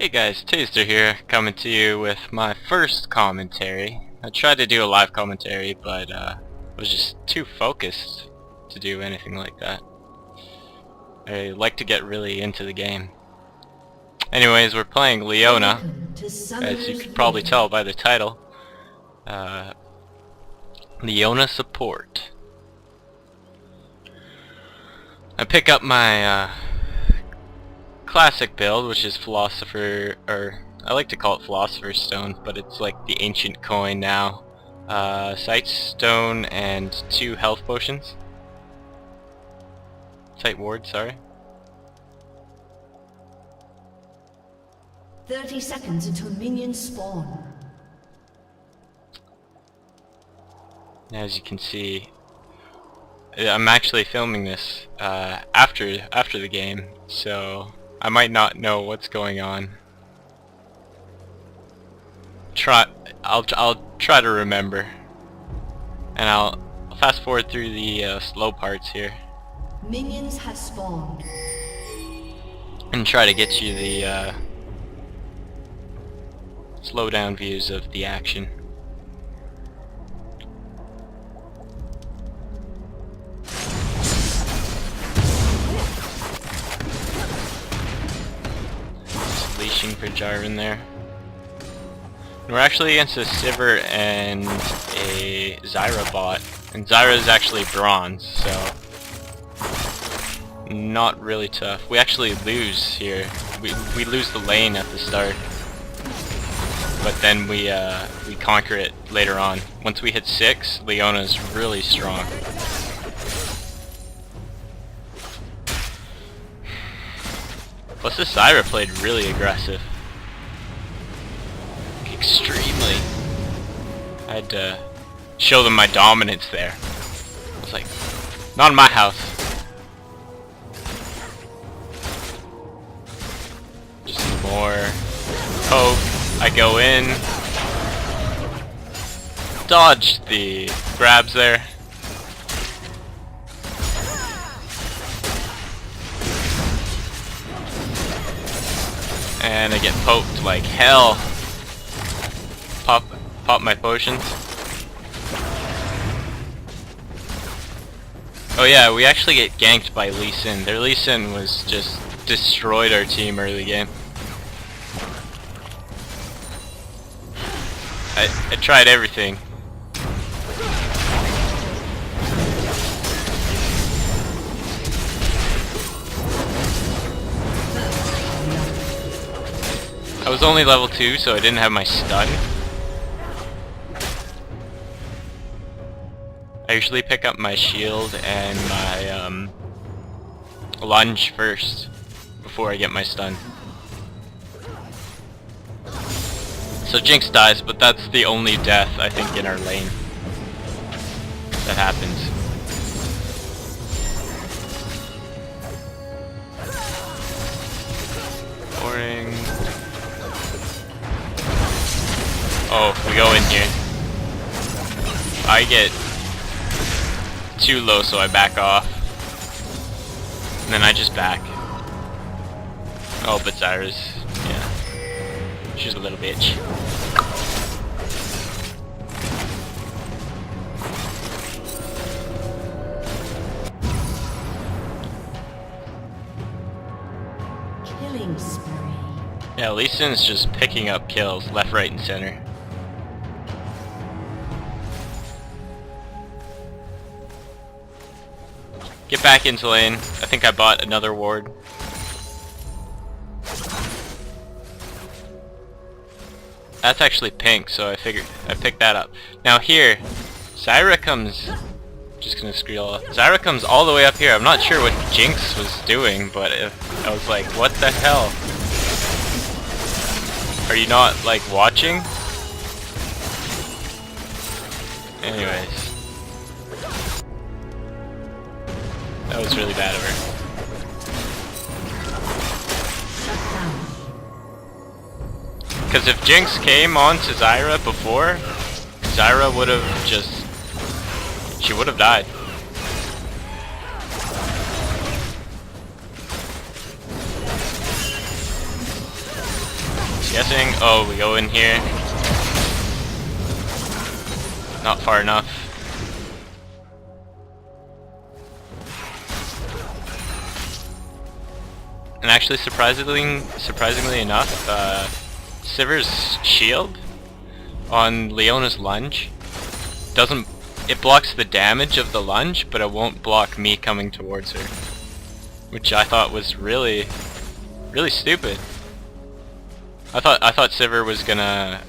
Hey guys, Taster here, coming to you with my first commentary. I tried to do a live commentary, but was just too focused to do anything like that. I like to get really into the game. Anyways, we're playing Leona, as you could probably tell by the title. Leona support. I pick up my classic build, which is Philosopher, or I like to call it Philosopher's Stone, but it's like the ancient coin now. Sight Stone and 2 health potions. Sight Ward, sorry. 30 seconds until minions spawn. As you can see, I'm actually filming this after the game, so I might not know what's going on. I'll try to remember, and I'll fast forward through the slow parts here, Minions have spawned. and try to get you the slow down views of the action. Leashing for Jarvan there. And we're actually against a Sivir and a Zyra bot. And Zyra is actually bronze, so not really tough. We actually lose here. We lose the lane at the start, but then we conquer it later on. Once we hit 6, Leona's really strong. Plus this Zyra played really aggressive. Extremely. I had to show them my dominance there. I was like, not in my house. Just some more poke. I go in. Dodged the grabs there. And I get poked like hell. Pop my potions. Oh yeah, we actually get ganked by Lee Sin. Their Lee Sin was just destroyed our team early game. I tried everything. I was only level 2, so I didn't have my stun. I usually pick up my shield and my lunge first before I get my stun. So Jinx dies, but that's the only death I think in our lane that happens. Boring. Oh, we go in here. I get too low, so I back off. And then I just back. Oh, but Zyra's, yeah. She's a little bitch. Killing spree. Yeah, Lee Sin's just picking up kills left, right, and center. Get back into lane. I think I bought another ward. That's actually pink, so I figured I picked that up. Now here, Zyra comes. Just gonna scroll off. Zyra comes all the way up here. I'm not sure what Jinx was doing, but I was like, what the hell? Are you not like watching? Anyways. That was really bad of her. Because if Jinx came on to Zyra before, Zyra would have just... she would have died. Just guessing. Oh, we go in here. Not far enough. And actually, surprisingly enough, Sivir's shield on Leona's lunge doesn't. It blocks the damage of the lunge, but it won't block me coming towards her, which I thought was really stupid. I thought Sivir was gonna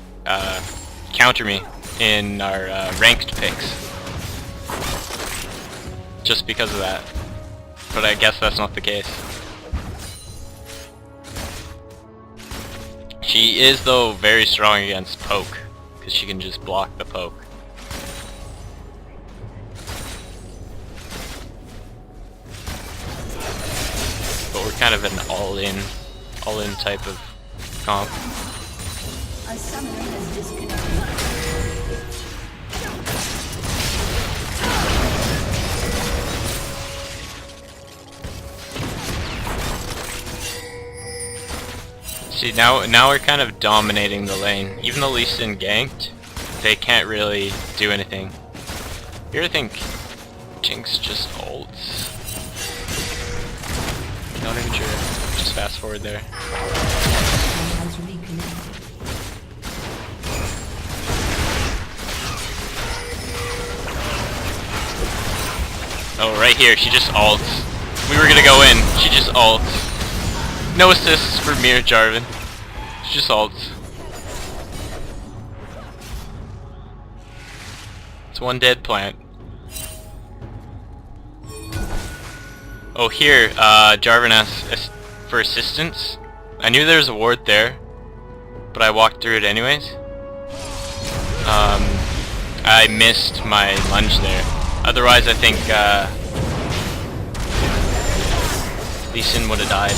counter me in our ranked picks, just because of that. But I guess that's not the case. She is, though, very strong against poke, because she can just block the poke. But we're kind of an all-in type of comp. A summoner has disconnected. See, now we're kind of dominating the lane. Even though Lee Sin ganked, they can't really do anything. Here I think Jinx just ults. Not even sure. Just fast forward there. Oh, right here, she just ults. We were gonna go in, she just ults. No assists for Mir Jarvan. She just ults. It's one dead plant. Oh, here, Jarvan asks for assistance. I knew there was a ward there, but I walked through it anyways. I missed my lunge there. Otherwise, I think Lee Sin would have died.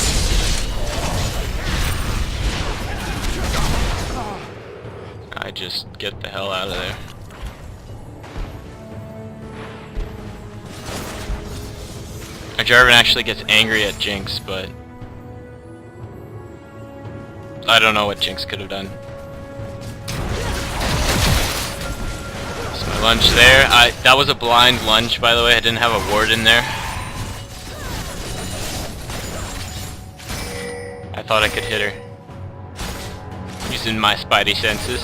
I just get the hell out of there. Jarvan actually gets angry at Jinx, but I don't know what Jinx could have done. So my lunge there. That was a blind lunge, by the way. I didn't have a ward in there. I thought I could hit her using my spidey senses.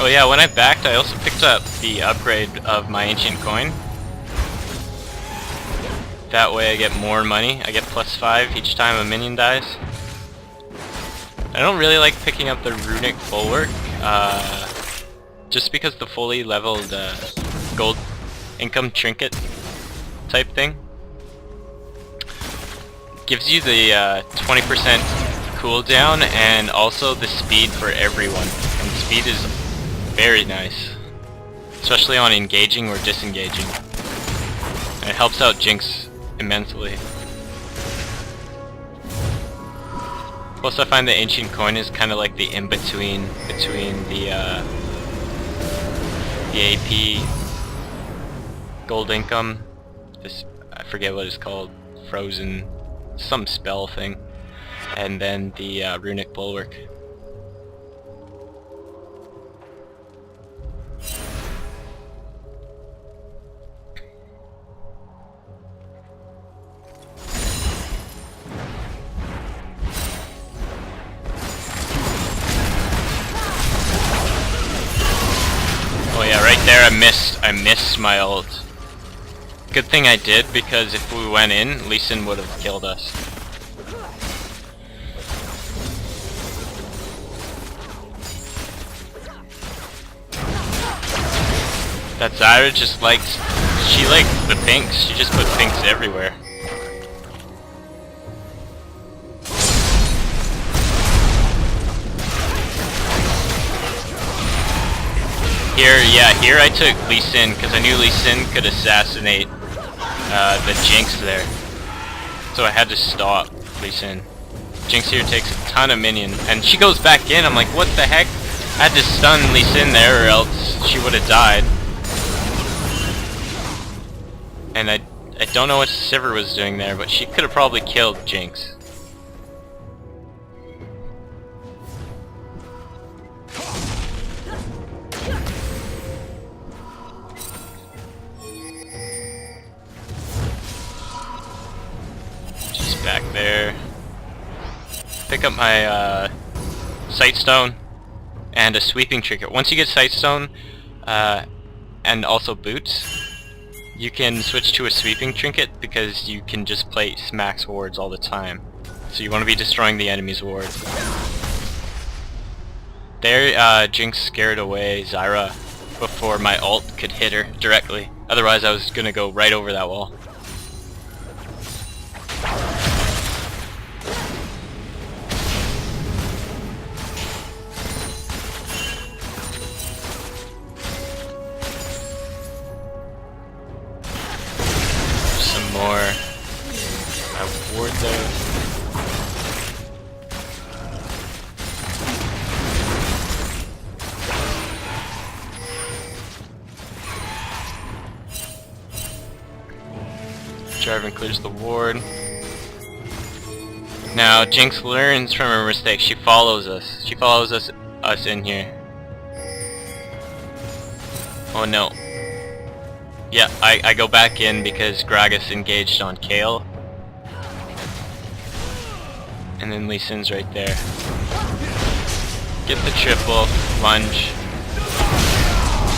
Oh yeah, when I backed, I also picked up the upgrade of my ancient coin. That way I get more money. I get +5 each time a minion dies. I don't really like picking up the runic bulwark, just because the fully leveled gold income trinket type thing gives you the 20% cooldown and also the speed for everyone. And speed is very nice, especially on engaging or disengaging. And it helps out Jinx immensely. Plus, I find the ancient coin is kind of like the in-between between the AP gold income. This, I forget what it's called, frozen, some spell thing, and then the runic bulwark. Oh yeah, right there I missed my ult. Good thing I did, because if we went in, Lee Sin would have killed us. That Zyra just likes, she likes the pinks, she just put pinks everywhere. Here I took Lee Sin because I knew Lee Sin could assassinate the Jinx there. So I had to stop Lee Sin. Jinx here takes a ton of minion, and she goes back in. I'm like, what the heck? I had to stun Lee Sin there, or else she would have died. And I don't know what Sivir was doing there, but she could have probably killed Jinx. She's back there. Pick up my Sight Stone and a sweeping trinket. Once you get Sight Stone and also boots, you can switch to a sweeping trinket because you can just place max wards all the time. So you want to be destroying the enemy's wards. There, Jinx scared away Zyra before my ult could hit her directly. Otherwise I was gonna go right over that wall. More ward there. Jarvan clears the ward. Now Jinx learns from her mistake. She follows us. She follows us in here. Oh no. Yeah, I go back in because Gragas engaged on Kayle. And then Lee Sin's right there. Get the triple, lunge.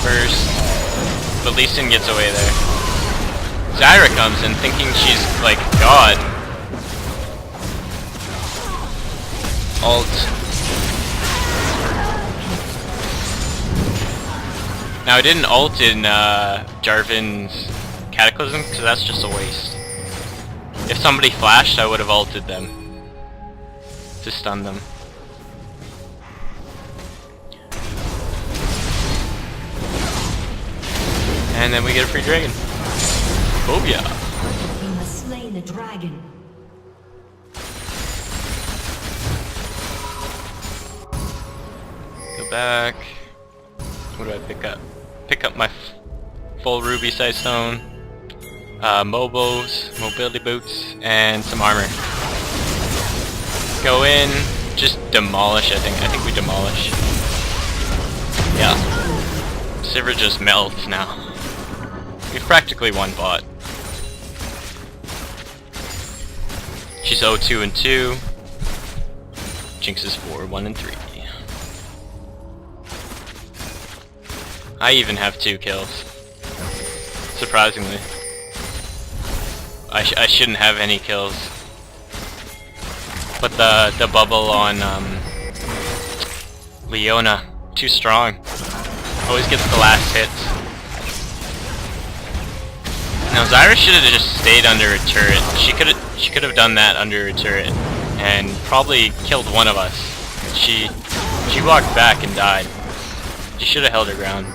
First. But Lee Sin gets away there. Zyra comes in thinking she's like God. Ult. Now I didn't ult in Jarvan's Cataclysm because that's just a waste. If somebody flashed, I would have ulted them to stun them. And then we get a free dragon. Oh yeah. We must slay the dragon. Go back. What do I pick up? Pick up my full ruby size stone, mobos, mobility boots, and some armor. Go in, just demolish. I think we demolish. Yeah. Sivir just melts now. We've practically won bot. She's 0-2 and 2. Jinx is 4-1 and 3. I even have 2 kills. Surprisingly. I shouldn't have any kills. But the bubble on Leona, too strong. Always gets the last hits. Now Zyra should have just stayed under a turret. She could have done that under a turret and probably killed one of us. She walked back and died. She should have held her ground.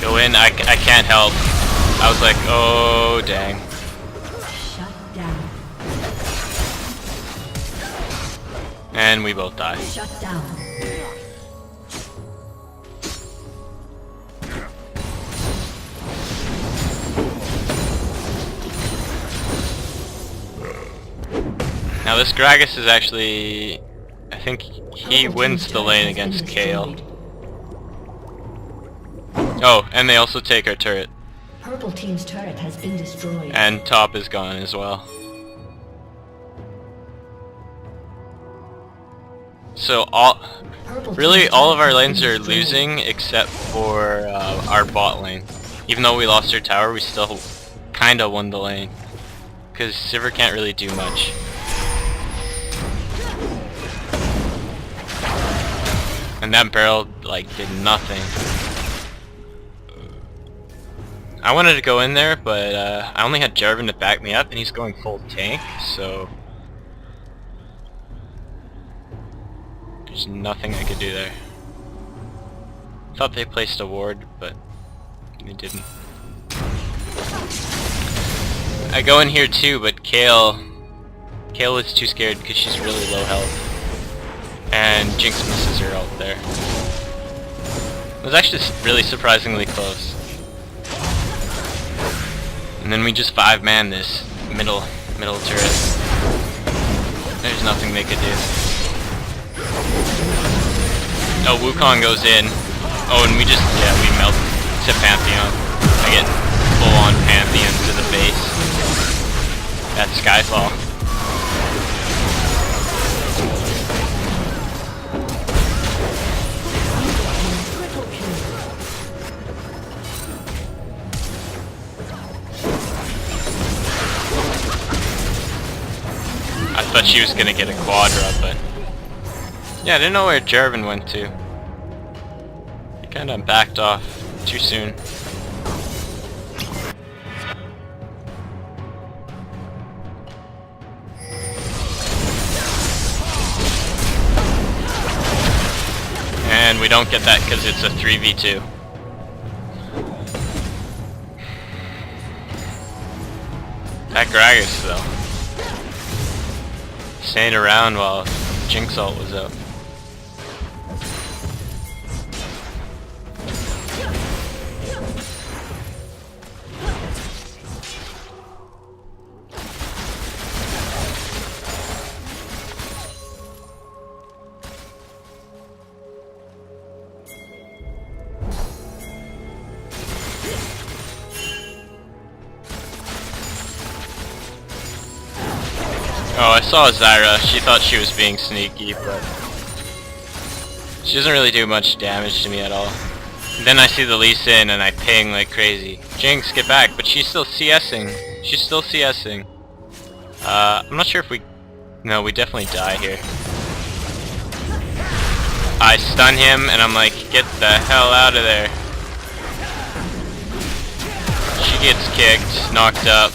Go in, I can't help. I was like, oh dang. Shut down. And we both die. Shut down. Now this Gragas is actually, I think he wins the lane against Kayle. Oh, and they also take our turret. Purple team's turret has been destroyed. And top is gone as well. So really all of our lanes are losing except for our bot lane. Even though we lost our tower, we still kinda won the lane. Because Sivir can't really do much. And that barrel like did nothing. I wanted to go in there, but I only had Jarvan to back me up, and he's going full tank, so there's nothing I could do there. Thought they placed a ward, but they didn't. I go in here too, but Kale is too scared because she's really low health. And Jinx misses her ult there. It was actually really surprisingly close. And then we just 5-man this middle turret. There's nothing they could do. Oh, Wukong goes in. Oh, and we melt to Pantheon. I get full-on Pantheon to the base. That's Skyfall. I thought she was gonna get a Quadra, but yeah, I didn't know where Jarvan went to. He kinda backed off too soon. And we don't get that because it's a 3v2. That Gragas though. Staying around while Jinx ult was up. Oh, I saw Zyra. She thought she was being sneaky, but she doesn't really do much damage to me at all. And then I see the Lee Sin and I ping like crazy. Jinx, get back! But she's still CSing. She's still CSing. I'm not sure if we... No, we definitely die here. I stun him and I'm like, get the hell out of there. She gets kicked, knocked up.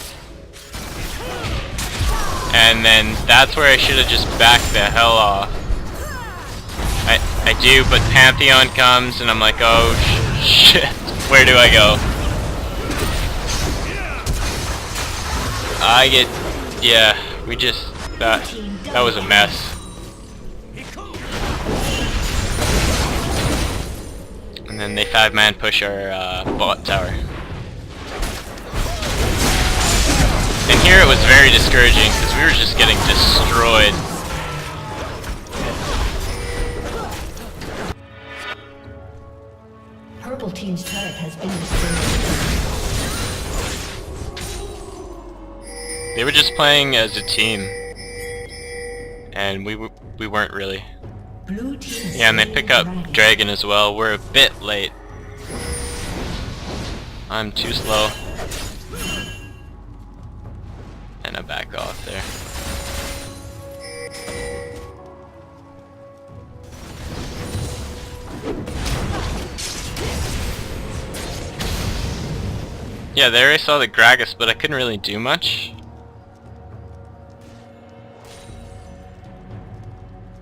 And then that's where I should have just backed the hell off. I do, but Pantheon comes and I'm like, oh shit, where do I go? I get, yeah, we just, that was a mess. And then they 5-man push our bot tower. And here it was very discouraging because we were just getting destroyed. Purple team's turret has been destroyed. They were just playing as a team, and we weren't really. Blue team Yeah, and they pick up Dragon as well. We're a bit late. I'm too slow. And I back off there. Yeah, there I saw the Gragas, but I couldn't really do much.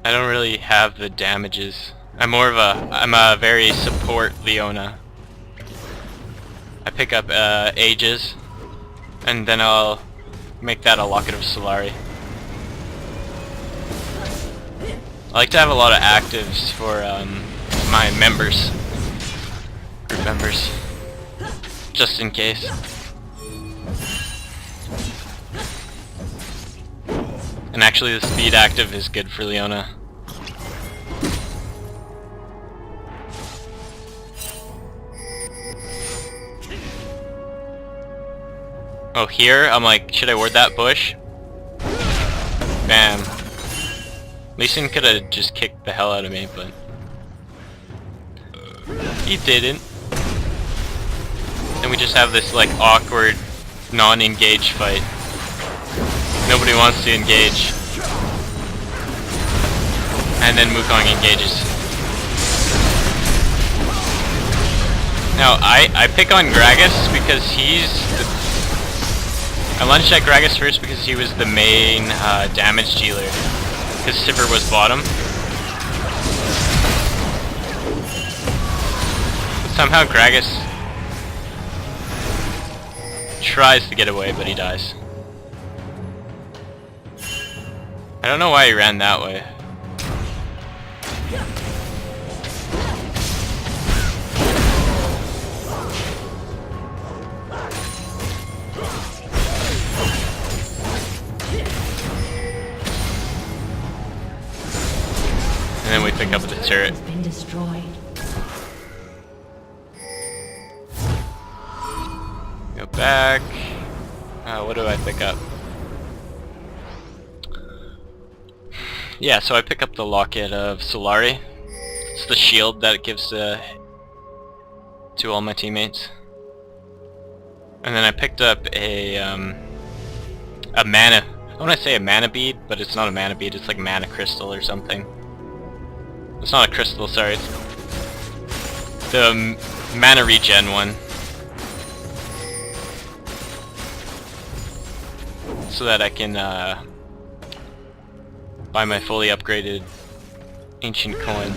I don't really have the damages. I'm a very support Leona. I pick up Aegis, and then I'll make that a Locket of Solari. I like to have a lot of actives for my members, group members, just in case. And actually the speed active is good for Leona. Oh, here, I'm like, should I ward that bush? Bam. Lee Sin could have just kicked the hell out of me, but he didn't. And we just have this like awkward non-engage fight. Nobody wants to engage. And then Wukong engages. Now, I pick on Gragas because I lunge at Gragas first because he was the main damage dealer. His Sivir was bottom. But somehow Gragas tries to get away, but he dies. I don't know why he ran that way. And then we pick up the turret. Has been destroyed. Go back. What do I pick up? Yeah, so I pick up the locket of Solari. It's the shield that it gives to all my teammates. And then I picked up a mana. I want to say a mana bead, but it's not a mana bead. It's like mana crystal or something. It's not a crystal, sorry. It's the mana regen one. So that I can buy my fully upgraded ancient coin.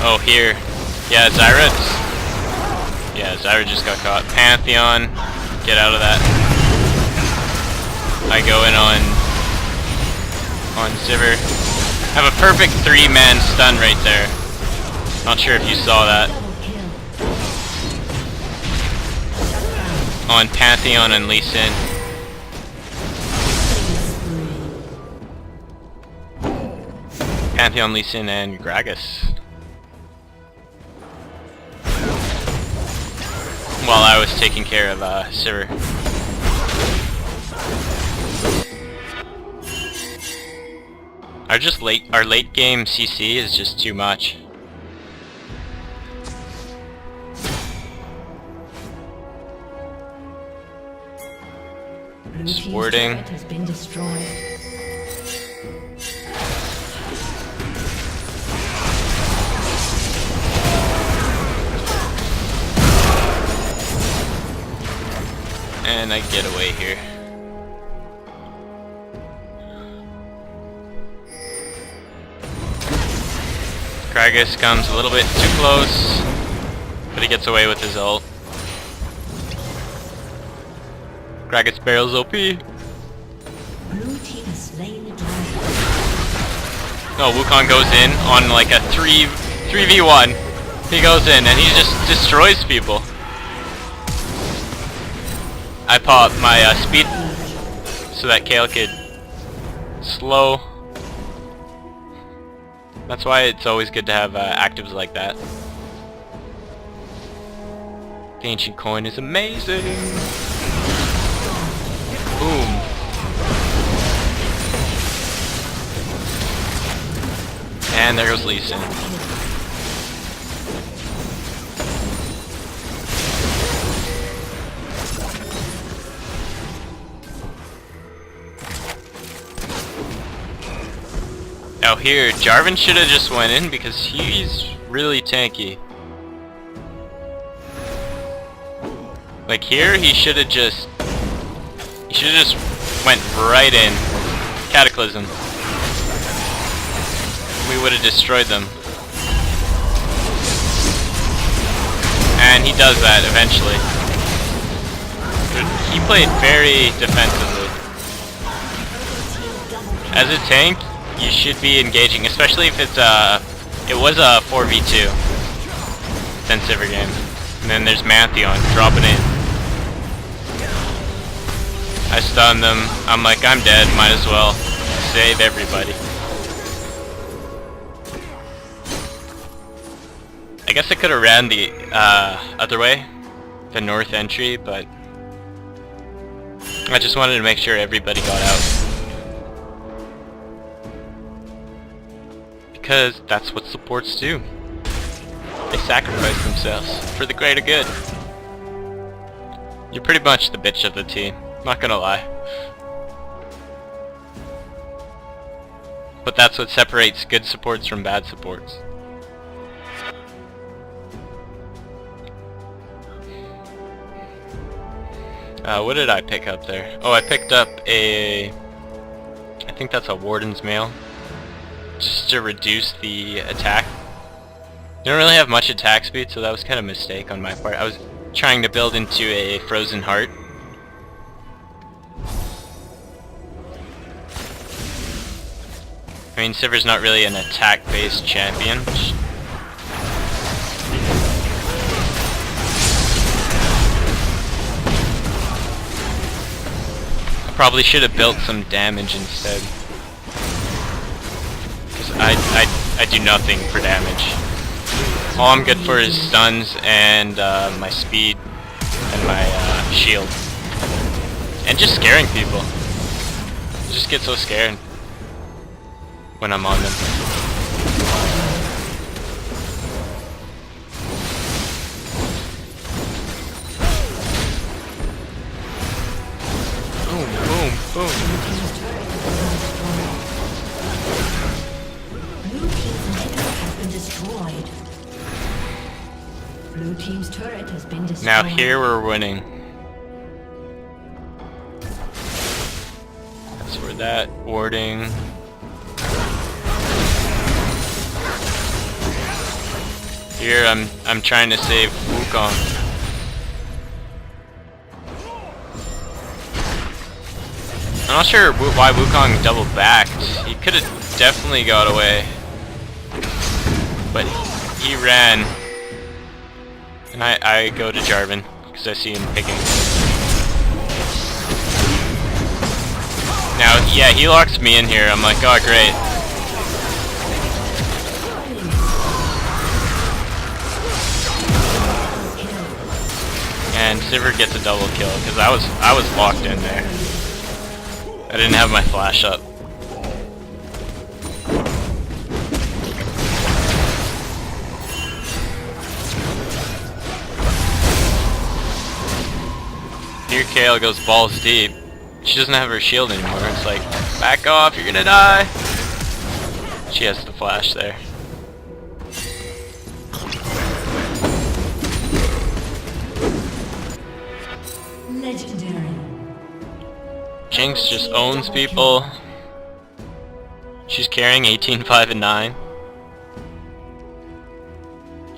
Oh, here. Yeah, Zyra just got caught. Pantheon, get out of that. I go in on Sivir. Have a perfect 3-man stun right there. Not sure if you saw that. On Pantheon and Lee Sin. Pantheon, Lee Sin, and Gragas. While I was taking care of Sivir. Our late game CC is just too much. Just warding. Has been destroyed. And I get away here. Gragas comes a little bit too close, but he gets away with his ult. Gragas barrels OP. Blue team has slain the dragon. No, Wukong goes in on like a 3v1. He goes in and he just destroys people. I pop my speed so that Kale could slow. That's why it's always good to have actives like that. The ancient coin is amazing. Boom. And there goes Lee Sin. Now here, Jarvan should have just went in because he's really tanky. Like here, he should have just went right in. Cataclysm. We would have destroyed them. And he does that eventually. He played very defensively. As a tank, you should be engaging, especially if it's it was a 4v2 then Sivir game. And then there's Pantheon dropping in. I stun them. I'm like, I'm dead, might as well save everybody. I guess I could have ran the other way, the north entry, but I just wanted to make sure everybody got out. Because that's what supports do. They sacrifice themselves for the greater good. You're pretty much the bitch of the team, not gonna lie. But that's what separates good supports from bad supports. What did I pick up there? Oh, I picked up a... I think that's a Warden's Mail. just to reduce the attack. They don't really have much attack speed, so that was kind of a mistake on my part. I was trying to build into a frozen heart. I mean, Sivir's not really an attack-based champion. I probably should have built some damage instead. Because I do nothing for damage. All I'm good for is stuns and my speed and my shield. And just scaring people. I just get so scared when I'm on them. Boom, boom, boom. Blue team's inhibitor has been destroyed. Blue team's turret has been destroyed. Now here we're winning. That's where that warding. Here I'm trying to save Wukong. I'm not sure why Wukong double backed. He could have definitely got away, but he ran. And I go to Jarvan because I see him picking. Now, yeah, he locks me in here. I'm like, oh great. And Sivir gets a double kill because I was locked in there. I didn't have my flash up. Here Kayle goes balls deep. She doesn't have her shield anymore. It's like, back off, you're gonna die. She has the flash there. Legendary. Jinx just owns people. She's carrying 18, 5, and 9.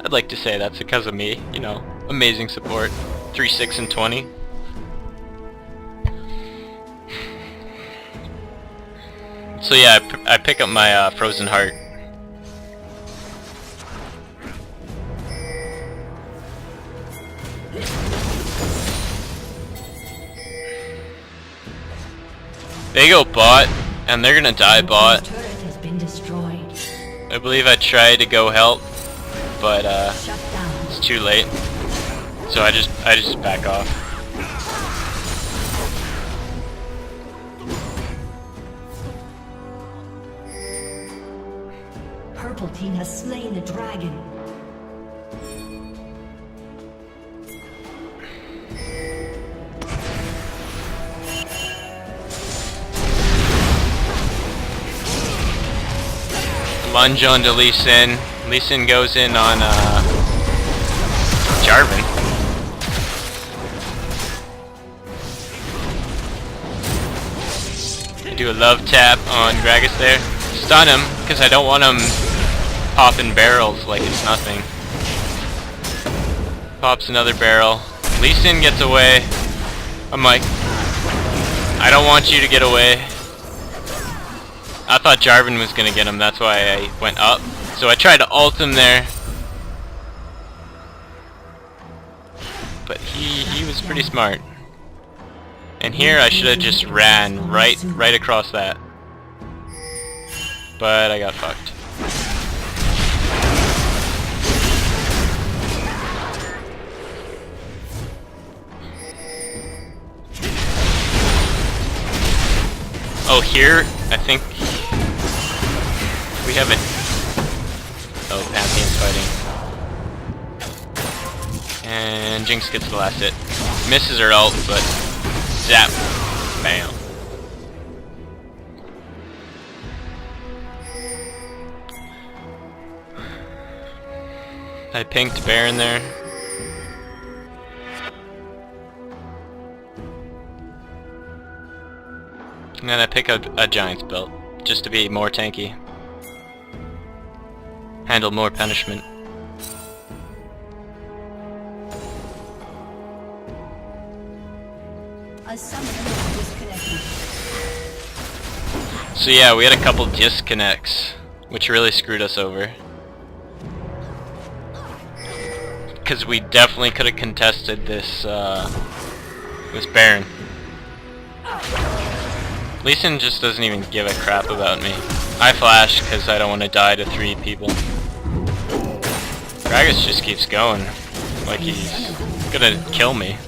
I'd like to say that's because of me, you know, amazing support. 3, 6, and 20. So yeah, I pick up my frozen heart. They go bot, and they're gonna die bot. I believe I tried to go help, but it's too late. So I just back off. Purple team has slain the dragon. Lunge onto Lee Sin. Lee Sin goes in on Jarvan. I do a love tap on Gragas there. Stun him, because I don't want him popping barrels like it's nothing. Pops another barrel. Lee Sin gets away. I'm like, I don't want you to get away. I thought Jarvan was gonna get him, that's why I went up. So I tried to ult him there. But he was pretty smart. And here I should have just ran right across that. But I got fucked. Oh, here, I think we have it. Oh, Pantheon's fighting. And Jinx gets the last hit. Misses her ult, but zap. Bam. I pinked Baron there. And then I pick up a Giant's belt, just to be more tanky. handle more punishment. A summoner has disconnected. So yeah, we had a couple disconnects, which really screwed us over. Because we definitely could have contested this, this Baron. Lee Sin just doesn't even give a crap about me. I flash because I don't want to die to 3 people. Gragas just keeps going, like he's gonna kill me.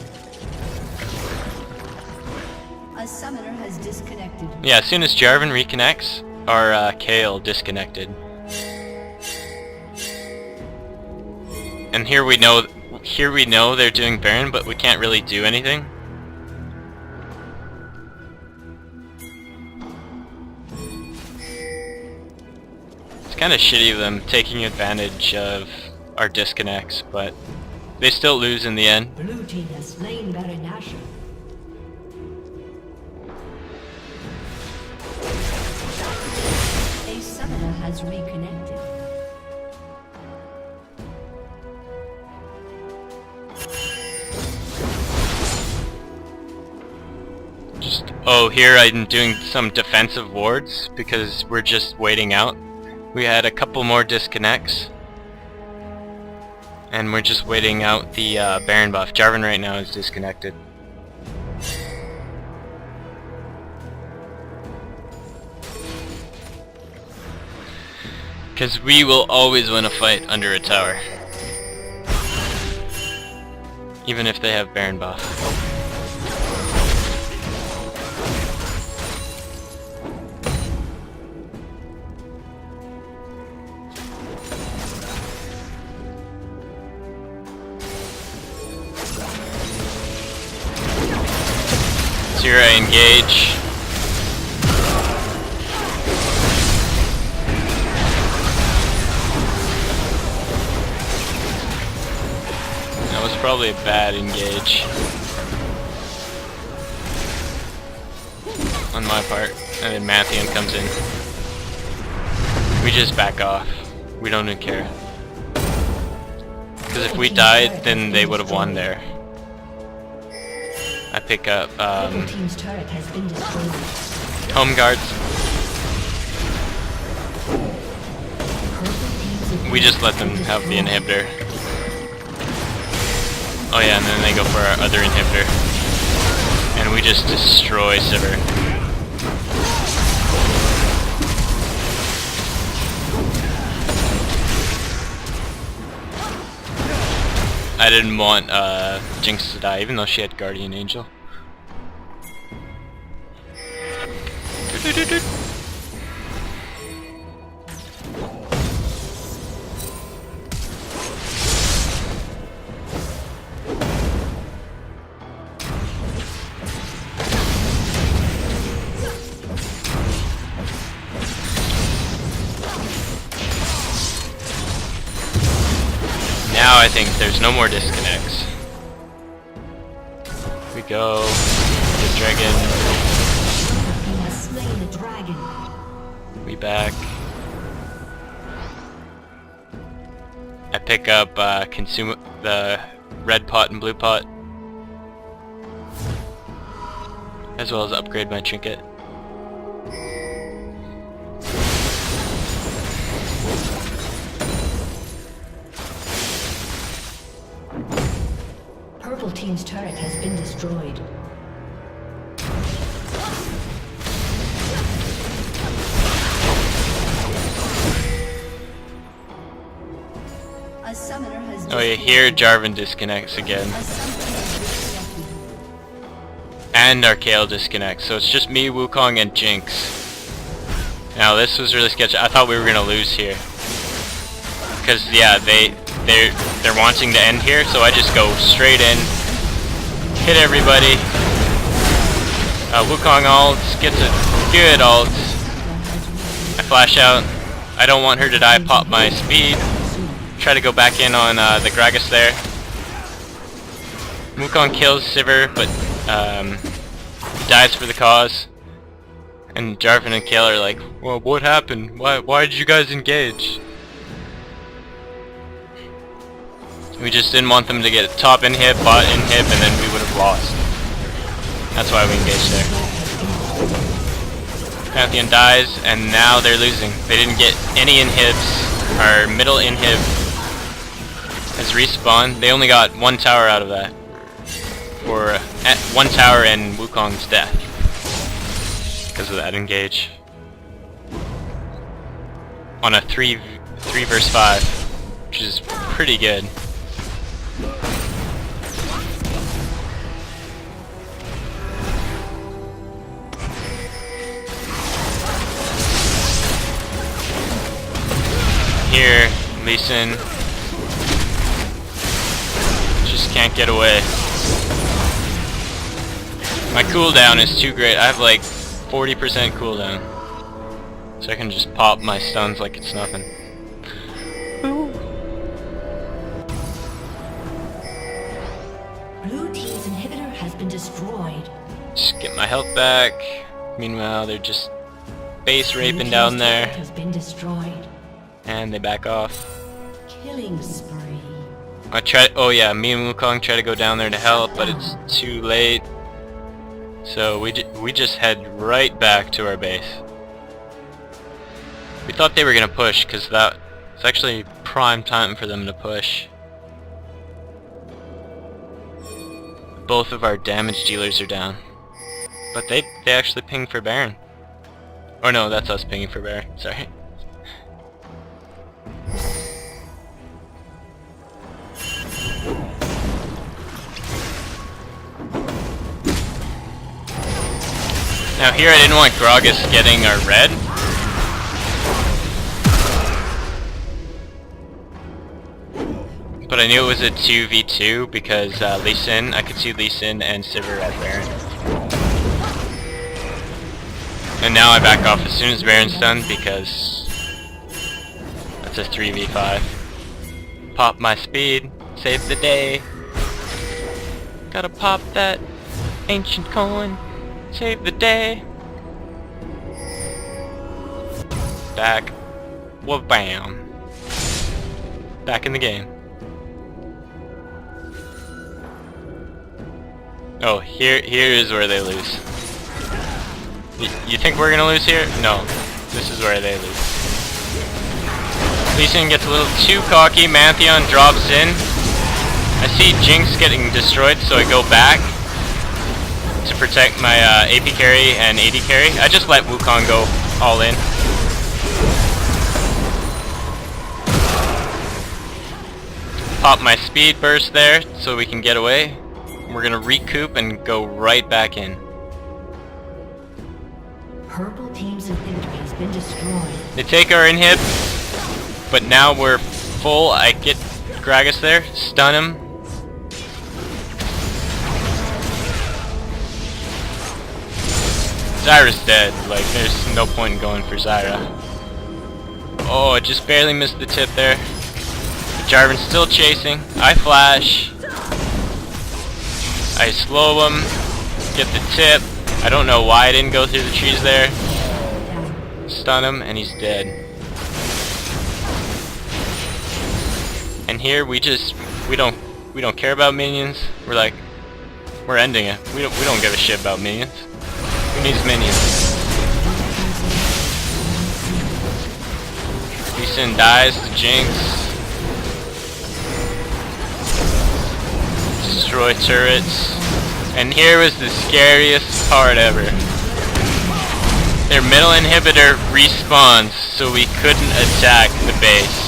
A summoner has disconnected. Yeah, as soon as Jarvan reconnects, our Kayle disconnected. And here we know they're doing Baron, but we can't really do anything. It's kind of shitty of them taking advantage of our disconnects, but they still lose in the end. Blue team has slain Baron Nashor. A summoner has reconnected. Oh, here I'm doing some defensive wards because we're just waiting out. We had a couple more disconnects, and we're just waiting out the Baron buff. Jarvan right now is disconnected. Because we will always win a fight under a tower, even if they have Baron buff. Here I engage. That was probably a bad engage on my part, and then Mathian comes in. We just back off. We don't even care. Because if we died, then they would have won there. I pick up Team's turret has been destroyed. home guards. We just let them have the inhibitor. Oh yeah, and then they go for our other inhibitor. And we just destroy Sivir. I didn't want Jinx to die, even though she had Guardian Angel. Now I think there's no more disconnects. We go. The dragon. He has slain a dragon. We back. I pick up consume the red pot and blue pot, as well as upgrade my trinket. Purple team's turret has been destroyed. A summoner has Oh yeah, here Jarvan disconnects again. And our Kayle disconnects, so it's just me, Wukong, and Jinx. Now this was really sketchy. I thought we were gonna lose here. Because yeah, they're wanting to end here, so I just go straight in, hit everybody. Wukong ults, gets a good ult. I flash out. I don't want her to die, pop my speed. Try to go back in on the Gragas there. Wukong kills Sivir, but dies for the cause. And Jarvan and Kayle are like, well, what happened? Why did you guys engage? We just didn't want them to get top inhib, bot inhib, and then we would have lost. That's why we engaged there. Pantheon dies, and now they're losing. They didn't get any inhibs. Our middle inhib has respawned. They only got one tower out of that. Or one tower and Wukong's death. Because of that engage. On a 3 versus 5. Which is pretty good. Here, Lee Sin just can't get away. My cooldown is too great. I have like 40% cooldown. So I can just pop my stuns like it's nothing. Blue team's inhibitor has been destroyed. Just get my health back. Meanwhile, they're just base raping down there. Has been destroyed. And they back off. Killing spree. I try. Oh yeah, me and Wukong try to go down there to help, but it's too late. So we just head right back to our base. We thought they were gonna push, cause it's actually prime time for them to push. Both of our damage dealers are down, but they actually ping for Baron. Or no, that's us pinging for Baron. Sorry. Now here I didn't want Gragas getting our red. But I knew it was a 2v2 because Lee Sin, I could see Lee Sin and Sivir at Baron. And now I back off as soon as Baron's done because that's a 3v5. Pop my speed, save the day. Gotta pop that ancient coin. Save the day. Back. Well, bam. Back in the game. Oh, here is where they lose. You think we're gonna lose here? No. This is where they lose. Lee Sin gets a little too cocky. Pantheon drops in. I see Jinx getting destroyed, so I go back to protect my AP carry and AD carry. I just let Wukong go all in. Pop my speed burst there so we can get away. We're gonna recoup and go right back in. Purple team's inhibitor has been destroyed. They take our inhib, but now we're full. I get Gragas there, stun him. Zyra's dead, like there's no point in going for Zyra. Oh, I just barely missed the tip there. Jarvan's still chasing. I flash. I slow him, get the tip. I don't know why I didn't go through the trees there. Stun him and he's dead. And here we don't care about minions. We're ending it. We don't give a shit about minions. Who needs minions? Lee Sin dies to Jinx. Destroy turrets. And here was the scariest part ever. Their middle inhibitor respawns, so we couldn't attack the base.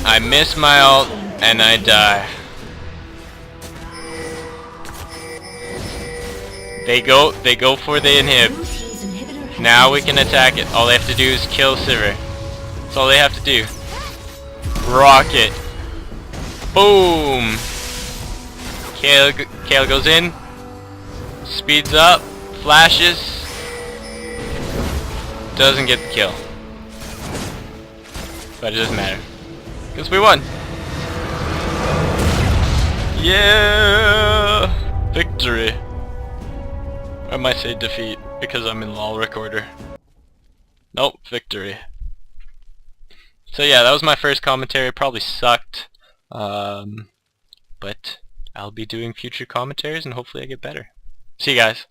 I miss my ult and I die. They go for the inhib. Now we can attack it. All they have to do is kill Sivir. That's all they have to do. Rocket. Boom. Kale goes in. Speeds up. Flashes. Doesn't get the kill. But it doesn't matter. Because we won. Yeah. Victory. I might say defeat because I'm in LOL recorder. Nope, victory. So yeah, that was my first commentary. It probably sucked. But I'll be doing future commentaries and hopefully I get better. See you guys.